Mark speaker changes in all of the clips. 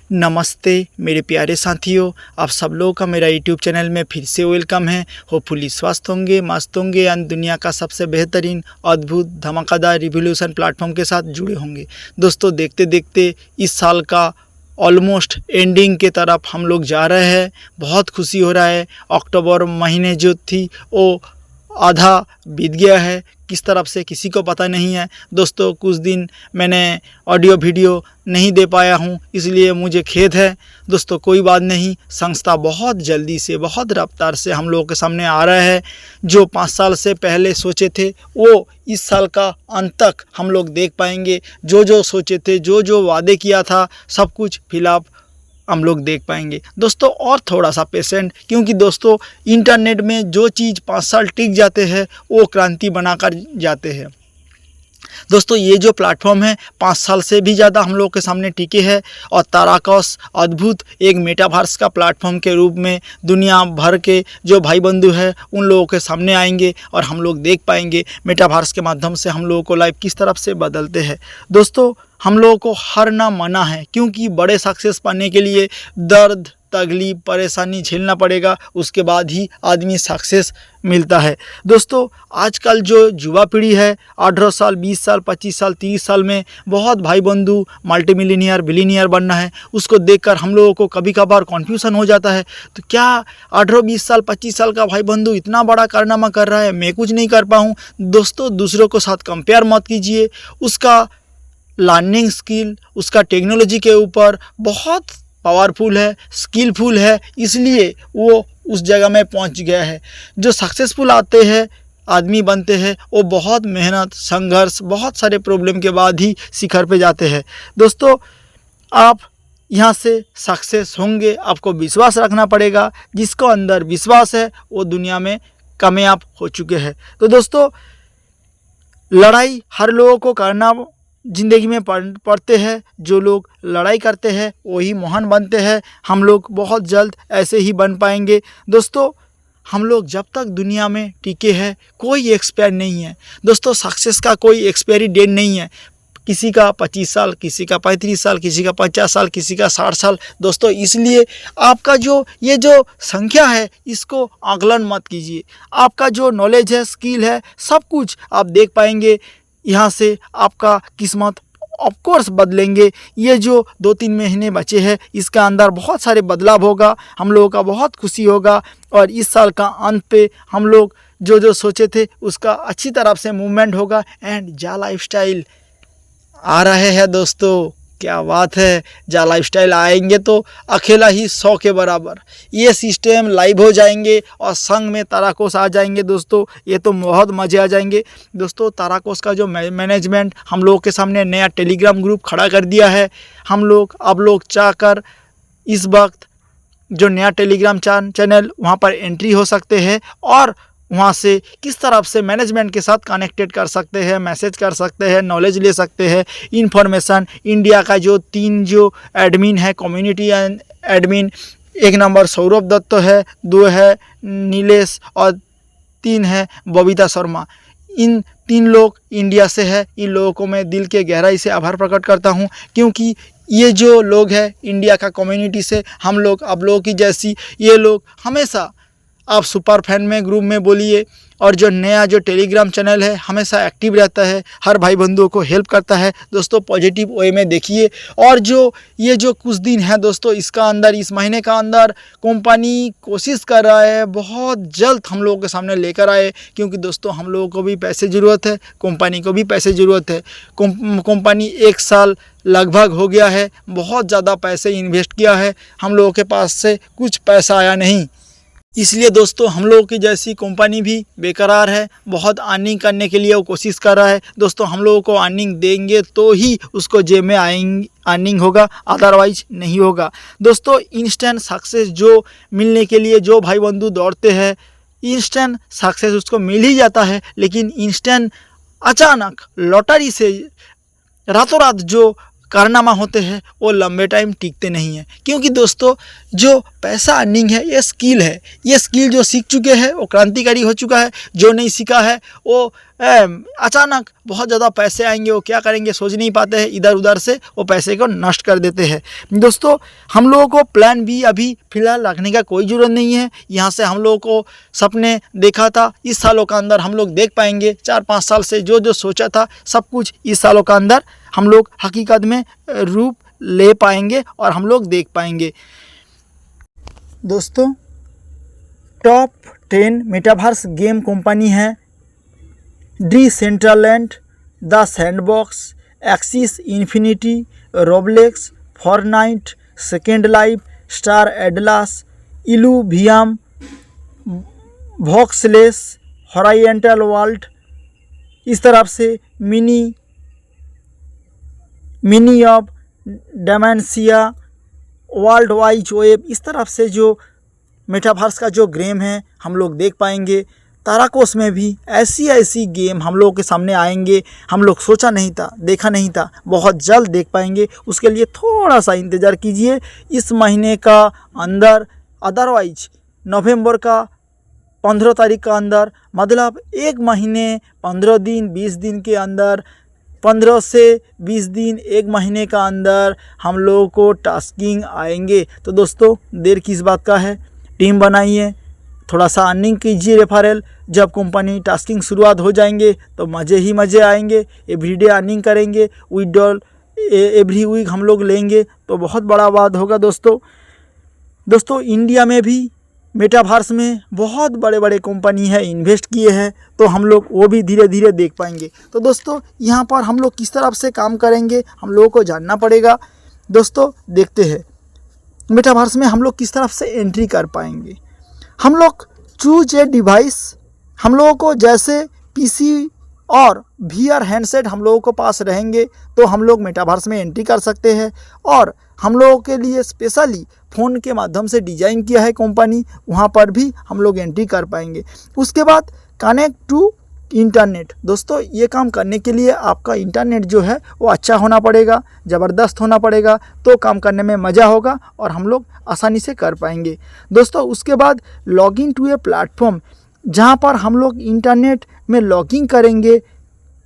Speaker 1: नमस्ते मेरे प्यारे साथियों, आप सब लोगों का मेरा यूट्यूब चैनल में फिर से वेलकम है। होपफुली स्वस्थ होंगे, मस्त होंगे एंड दुनिया का सबसे बेहतरीन, अद्भुत, धमाकेदार रिवोल्यूशन प्लेटफॉर्म के साथ जुड़े होंगे। दोस्तों, देखते देखते इस साल का ऑलमोस्ट एंडिंग के तरफ हम लोग जा रहे हैं। बहुत खुशी हो रहा है। अक्टूबर महीने जो थी वो आधा बीत गया है, किस तरफ से किसी को पता नहीं है। दोस्तों, कुछ दिन मैंने ऑडियो वीडियो नहीं दे पाया हूँ, इसलिए मुझे खेद है। दोस्तों, कोई बात नहीं, संस्था बहुत जल्दी से, बहुत रफ्तार से हम लोगों के सामने आ रहा है। जो 5 साल से पहले सोचे थे वो इस साल का अंत तक हम लोग देख पाएंगे। जो सोचे थे, जो वादे किया था, सब कुछ फिलहाल हम लोग देख पाएंगे। दोस्तों, और थोड़ा सा पेशेंट, क्योंकि दोस्तों इंटरनेट में जो चीज़ 5 साल टिक जाते हैं वो क्रांति बनाकर जाते हैं। दोस्तों, ये जो प्लेटफॉर्म है 5 साल से भी ज़्यादा हम लोग के सामने टिके है और ताराकोस अद्भुत एक मेटावर्स का प्लेटफॉर्म के रूप में दुनिया भर के जो भाई बंधु है उन लोगों के सामने आएंगे और हम लोग देख पाएंगे मेटावर्स के माध्यम से हम लोगों को लाइफ किस तरफ से बदलते हैं। दोस्तों, हम लोगों को हारना मना है, क्योंकि बड़े सक्सेस पाने के लिए दर्द, तकलीफ, परेशानी झेलना पड़ेगा, उसके बाद ही आदमी सक्सेस मिलता है। दोस्तों, आजकल जो युवा पीढ़ी है 18 साल, 20 साल, 25 साल, 30 साल में बहुत भाई बंधु मल्टी मिलीनियर, बिलीनियर बनना है, उसको देखकर हम लोगों को कभी कभार कन्फ्यूज़न हो जाता है। तो क्या 18, 20 साल, 25 साल का भाई बंधु इतना बड़ा कारनामा कर रहा है, मैं कुछ नहीं कर पाऊँ? दोस्तों, दूसरों के साथ कंपेयर मत कीजिए। उसका लर्निंग स्किल, उसका टेक्नोलॉजी के ऊपर बहुत पावरफुल है, स्किलफुल है, इसलिए वो उस जगह में पहुंच गया है। जो सक्सेसफुल आते हैं, आदमी बनते हैं, वो बहुत मेहनत, संघर्ष, बहुत सारे प्रॉब्लम के बाद ही शिखर पे जाते हैं। दोस्तों, आप यहाँ से सक्सेस होंगे, आपको विश्वास रखना पड़ेगा। जिसको अंदर विश्वास है वो दुनिया में कामयाब हो चुके हैं। तो दोस्तों, लड़ाई हर लोगों को करना ज़िंदगी में पड़ते हैं। जो लोग लड़ाई करते हैं वही महान बनते हैं। हम लोग बहुत जल्द ऐसे ही बन पाएंगे। दोस्तों, हम लोग जब तक दुनिया में टिके हैं कोई एक्सपायर नहीं है। दोस्तों, सक्सेस का कोई एक्सपायरी डेट नहीं है। किसी का 25 साल, किसी का 35 साल, किसी का 50 साल, किसी का 60 साल। दोस्तों, इसलिए आपका ये जो संख्या है इसको आकलन मत कीजिए। आपका जो नॉलेज है, स्किल है, सब कुछ आप देख पाएंगे। यहाँ से आपका किस्मत ऑफकोर्स बदलेंगे। ये जो 2-3 महीने बचे हैं इसका अंदर बहुत सारे बदलाव होगा, हम लोगों का बहुत खुशी होगा और इस साल का अंत पे हम लोग जो सोचे थे उसका अच्छी तरफ से मूवमेंट होगा। एंड जा लाइफस्टाइल आ रहे हैं। दोस्तों, क्या बात है, जा लाइफस्टाइल आएंगे तो अकेला ही 100 के बराबर ये सिस्टम लाइव हो जाएंगे और संग में ताराकोस आ जाएंगे। दोस्तों, ये तो बहुत मज़े आ जाएंगे। दोस्तों, ताराकोस का जो मैनेजमेंट हम लोगों के सामने नया टेलीग्राम ग्रुप खड़ा कर दिया है। अब लोग चाहकर इस वक्त जो नया टेलीग्राम चैनल वहाँ पर एंट्री हो सकते हैं और वहाँ से किस तरफ से मैनेजमेंट के साथ कनेक्टेड कर सकते हैं, मैसेज कर सकते हैं, नॉलेज ले सकते हैं, इन्फॉर्मेशन। इंडिया का जो 3 एडमिन है, community admin, 1 number Saurabh Dutt है, 2 है नीलेश और 3 है बबीता शर्मा। इन 3 लोग इंडिया से है। इन लोगों को मैं दिल के गहराई से आभार प्रकट करता हूँ, क्योंकि ये जो लोग हैं इंडिया का कम्युनिटी से, हम लोग आप लोगों की जैसी ये लोग हमेशा, आप सुपर फैन में ग्रुप में बोलिए, और जो नया जो टेलीग्राम चैनल है हमेशा एक्टिव रहता है, हर भाई बंधुओं को हेल्प करता है। दोस्तों, पॉजिटिव वे में देखिए। और ये जो कुछ दिन है दोस्तों, इसका अंदर, इस महीने का अंदर कंपनी कोशिश कर रहा है बहुत जल्द हम लोगों के सामने लेकर आए, क्योंकि दोस्तों हम लोगों को भी पैसे ज़रूरत है, कंपनी को भी पैसे ज़रूरत है। कंपनी 1 साल लगभग हो गया है, बहुत ज़्यादा पैसे इन्वेस्ट किया है, हम लोगों के पास से कुछ पैसा आया नहीं। इसलिए दोस्तों, हम लोगों की जैसी कंपनी भी बेकरार है, बहुत अर्निंग करने के लिए वो कोशिश कर रहा है। दोस्तों, हम लोगों को अर्निंग देंगे तो ही उसको जेब में अर्निंग होगा, अदरवाइज नहीं होगा। दोस्तों, इंस्टेंट सक्सेस जो मिलने के लिए जो भाई बंधु दौड़ते हैं, इंस्टेंट सक्सेस उसको मिल ही जाता है, लेकिन इंस्टेंट अचानक लॉटरी से रातों रात जो कारनामा होते हैं वो लंबे टाइम टिकते नहीं हैं, क्योंकि दोस्तों जो पैसा अर्निंग है ये स्किल है। ये स्किल जो सीख चुके हैं वो क्रांतिकारी हो चुका है, जो नहीं सीखा है वो अचानक बहुत ज़्यादा पैसे आएंगे वो क्या करेंगे सोच नहीं पाते हैं, इधर उधर से वो पैसे को नष्ट कर देते हैं। दोस्तों हम लोगों को प्लान बी अभी फ़िलहाल रखने का कोई ज़रूरत नहीं है। यहाँ से हम लोगों को सपने देखा था, इस सालों का अंदर हम लोग देख पाएंगे। 4-5 साल से जो जो सोचा था सब कुछ इस सालों का अंदर हम लोग हकीकत में रूप ले पाएंगे और हम लोग देख पाएंगे। दोस्तों टॉप 10 मेटावर्स गेम कंपनी है Decentraland, the Sandbox, Axie Infinity, Roblox, Fortnite, Second Life, Star Atlas, Illuvium, Voxels, horizontal world, इस तरफ से mini of dementia, world wide web, इस तरफ से जो मेटावर्स का जो गेम है हम लोग देख पाएंगे। ताराकोस में भी ऐसी गेम हम लोगों के सामने आएंगे, हम लोग सोचा नहीं था, देखा नहीं था, बहुत जल्द देख पाएंगे। उसके लिए थोड़ा सा इंतज़ार कीजिए इस महीने का अंदर, अदरवाइज नवंबर का 15 तारीख का अंदर, मतलब 1 महीने 15 दिन 20 दिन के अंदर, 15 से 20 दिन 1 महीने का अंदर हम लोगों को टास्किंग आएंगे। तो दोस्तों देर किस बात का है, टीम बनाइए, थोड़ा सा अर्निंग कीजिए रेफरल। जब कंपनी टास्किंग शुरुआत हो जाएंगे तो मज़े ही मज़े आएंगे। एवरीडे अर्निंग करेंगे, विड्रॉल एवरी वीक हम लोग लेंगे तो बहुत बड़ा बात होगा। दोस्तों इंडिया में भी मेटावर्स में बहुत बड़े बड़े कंपनी है इन्वेस्ट किए हैं, तो हम लोग वो भी धीरे धीरे देख पाएंगे। तो दोस्तों यहाँ पर हम लोग किस तरह से काम करेंगे हम लोगों को जानना पड़ेगा। दोस्तों देखते हैं मेटावर्स में हम लोग किस तरह से एंट्री कर पाएंगे। हम लोग चूज ए डिवाइस, हम लोगों को जैसे पीसी और VR हैंडसेट हम लोगों को पास रहेंगे तो हम लोग मेटावर्स में एंट्री कर सकते हैं। और हम लोगों के लिए स्पेशली फ़ोन के माध्यम से डिज़ाइन किया है कंपनी, वहाँ पर भी हम लोग एंट्री कर पाएंगे। उसके बाद कनेक्ट टू इंटरनेट। दोस्तों ये काम करने के लिए आपका इंटरनेट जो है वो अच्छा होना पड़ेगा, ज़बरदस्त होना पड़ेगा, तो काम करने में मज़ा होगा और हम लोग आसानी से कर पाएंगे। दोस्तों उसके बाद लॉगिन टू ए प्लेटफॉर्म, जहाँ पर हम लोग इंटरनेट में लॉगिन करेंगे,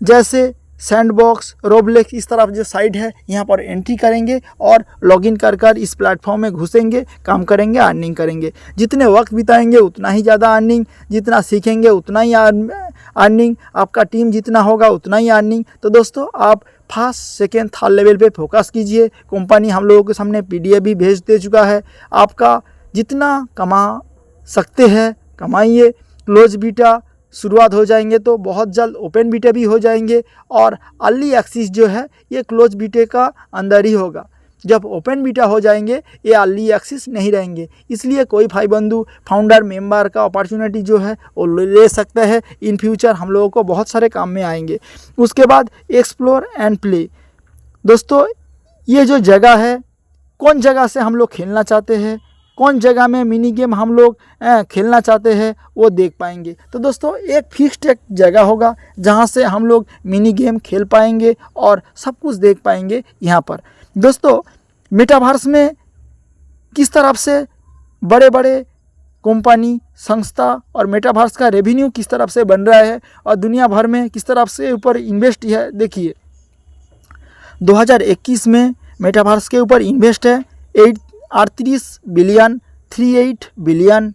Speaker 1: जैसे सैंडबॉक्स, रोब्लेक्स, इस तरफ जो साइट है यहाँ पर एंट्री करेंगे और लॉगिन कर इस प्लेटफॉर्म में घुसेंगे, काम करेंगे, अर्निंग करेंगे। जितने वक्त बिताएंगे उतना ही ज़्यादा अर्निंग, जितना सीखेंगे उतना ही अर्निंग, आपका टीम जितना होगा उतना ही अर्निंग। तो दोस्तों आप फर्स्ट सेकेंड थर्ड लेवल पे फोकस कीजिए। कंपनी हम लोगों के सामने PDF भी भेज दे चुका है, आपका जितना कमा सकते हैं कमाइए। क्लोज बीटा शुरुआत हो जाएंगे तो बहुत जल्द ओपन बीटे भी हो जाएंगे, और अर्ली एक्सेस जो है ये क्लोज बीटे का अंदर ही होगा। जब ओपन बीटा हो जाएंगे ये अर्ली एक्सेस नहीं रहेंगे, इसलिए कोई भाई बंधु फाउंडर मेंबर का अपॉर्चुनिटी जो है वो ले सकता है। इन फ्यूचर हम लोगों को बहुत सारे काम में आएंगे। उसके बाद एक्सप्लोर एंड प्ले। दोस्तों ये जो जगह है, कौन जगह से हम लोग खेलना चाहते हैं, कौन जगह में मिनी गेम हम लोग खेलना चाहते हैं वो देख पाएंगे। तो दोस्तों एक फिक्स्ड एक जगह होगा जहां से हम लोग मिनी गेम खेल पाएंगे और सब कुछ देख पाएंगे यहाँ पर। दोस्तों मेटावर्स में किस तरह से बड़े बड़े कंपनी, संस्था और मेटावर्स का रेवेन्यू किस तरह से बन रहा है और दुनिया भर में किस तरह से ऊपर इन्वेस्ट है, देखिए 2021 में मेटावर्स के ऊपर इन्वेस्ट है 38 बिलियन 38 बिलियन,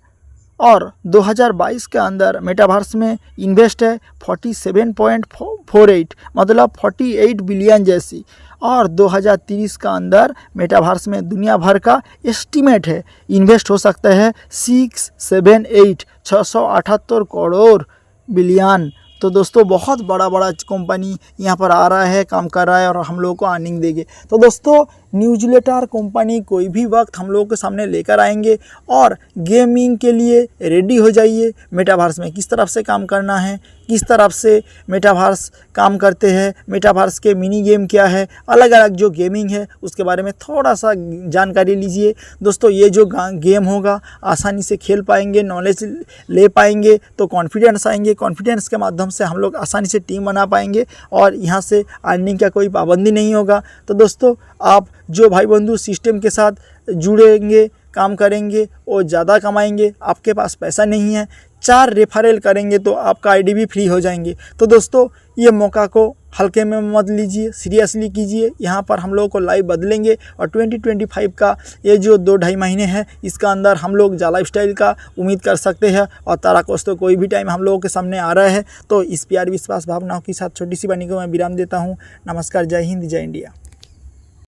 Speaker 1: और 2022 के अंदर मेटावर्स में इन्वेस्ट है 47.48, मतलब 48 बिलियन जैसी। और 2030 का अंदर मेटावर्स में दुनिया भर का एस्टीमेट है इन्वेस्ट हो सकता है 678 करोड़ बिलियन। तो दोस्तों बहुत बड़ा कंपनी यहाँ पर आ रहा है, काम कर रहा है और हम लोगों को अर्निंग देंगे। तो दोस्तों न्यूज़लेटर कंपनी कोई भी वक्त हम लोगों के सामने लेकर आएंगे और गेमिंग के लिए रेडी हो जाइए। मेटावर्स में किस तरफ से काम करना है, किस तरफ से मेटावर्स काम करते हैं, मेटावर्स के मिनी गेम क्या है, अलग अलग जो गेमिंग है उसके बारे में थोड़ा सा जानकारी लीजिए। दोस्तों ये जो गेम होगा आसानी से खेल पाएंगे, नॉलेज ले पाएंगे तो कॉन्फिडेंस आएंगे, कॉन्फिडेंस के माध्यम से हम लोग आसानी से टीम बना पाएंगे और यहाँ से अर्निंग का कोई पाबंदी नहीं होगा। तो दोस्तों आप जो भाई बंधु सिस्टम के साथ जुड़ेंगे, काम करेंगे और ज़्यादा कमाएंगे, आपके पास पैसा नहीं है, 4 रेफरल करेंगे तो आपका आईडी भी फ्री हो जाएंगे। तो दोस्तों ये मौका को हल्के में मत लीजिए, सीरियसली कीजिए। यहाँ पर हम लोग को लाइव बदलेंगे और 2025 का ये जो 2-2.5 महीने हैं इसका अंदर हम लोग जा लाइफस्टाइल का उम्मीद कर सकते हैं और तारा कोस तो कोई भी टाइम हम लोगों के सामने आ रहा है। तो इस प्यार विश्वास भावनाओं के साथ छोटी सी वाणी को मैं विराम देता हूँ। नमस्कार, जय हिंद, जय इंडिया।